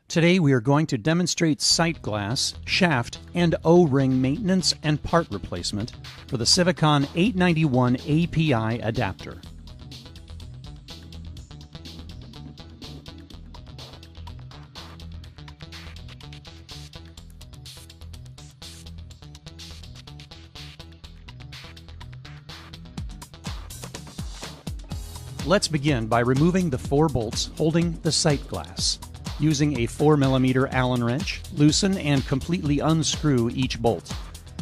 Today we are going to demonstrate sight glass, shaft, and O-ring maintenance and part replacement for the Civacon 891 API adapter. Let's begin by removing the 4 bolts holding the sight glass. Using a 4mm Allen wrench, loosen and completely unscrew each bolt.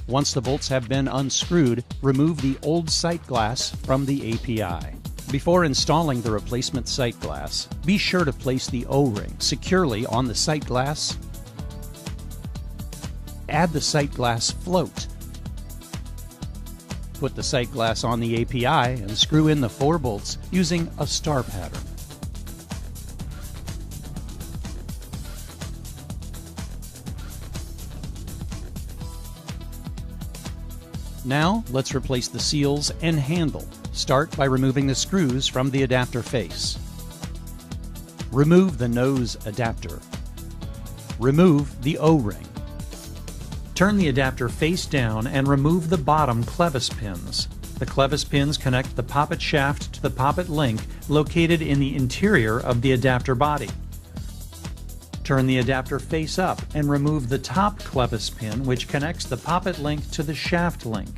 Once the bolts have been unscrewed, remove the old sight glass from the API. Before installing the replacement sight glass, be sure to place the O-ring securely on the sight glass. Add the sight glass float. Put the sight glass on the API and screw in the 4 bolts using a star pattern. Now, let's replace the seals and handle. Start by removing the screws from the adapter face. Remove the nose adapter. Remove the O-ring. Turn the adapter face down and remove the bottom clevis pins. The clevis pins connect the poppet shaft to the poppet link located in the interior of the adapter body. Turn the adapter face up and remove the top clevis pin which connects the poppet link to the shaft link.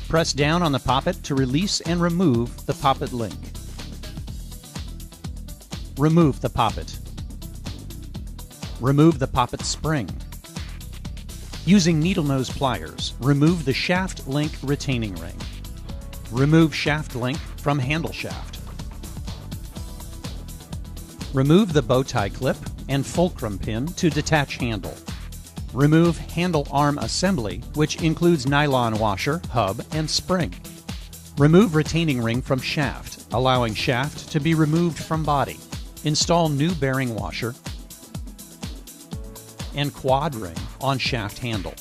Press down on the poppet to release and remove the poppet link. Remove the poppet. Remove the poppet spring. Using needle nose pliers, remove the shaft link retaining ring. Remove shaft link from handle shaft. Remove the bow tie clip and fulcrum pin to detach handle. Remove handle arm assembly, which includes nylon washer, hub, and spring. Remove retaining ring from shaft, allowing shaft to be removed from body. Install new bearing washer and quad ring on shaft handle.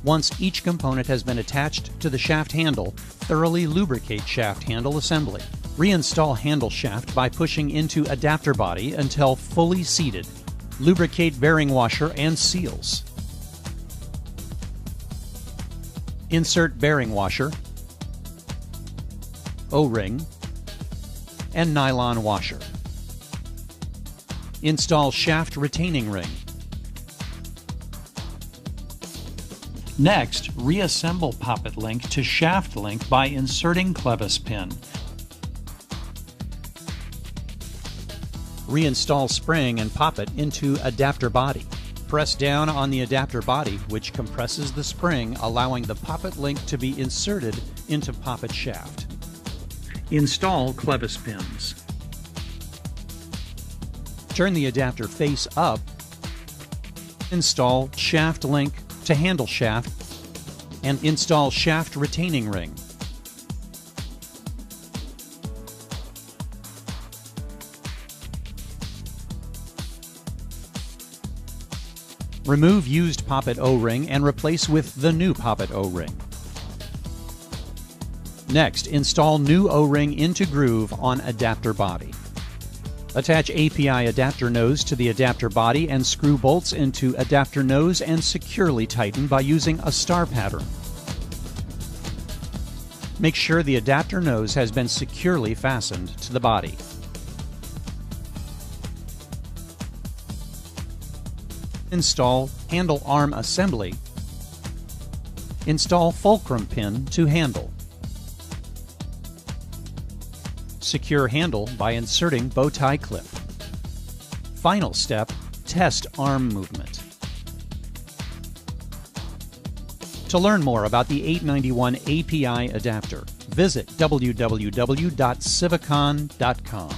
Once each component has been attached to the shaft handle, thoroughly lubricate shaft handle assembly. Reinstall handle shaft by pushing into adapter body until fully seated. Lubricate bearing washer and seals. Insert bearing washer, O-ring, and nylon washer. Install shaft retaining ring. Next, reassemble poppet link to shaft link by inserting clevis pin. Reinstall spring and poppet into adapter body. Press down on the adapter body, which compresses the spring, allowing the poppet link to be inserted into poppet shaft. Install clevis pins. Turn the adapter face up. Install shaft link to handle shaft and install shaft retaining ring. Remove used poppet O-ring and replace with the new poppet O-ring. Next, install new O-ring into groove on adapter body. Attach API adapter nose to the adapter body and screw bolts into adapter nose and securely tighten by using a star pattern. Make sure the adapter nose has been securely fastened to the body. Install handle arm assembly. Install fulcrum pin to handle. Secure handle by inserting bow tie clip. Final step, test arm movement. To learn more about the 891 API adapter, visit www.civacon.com.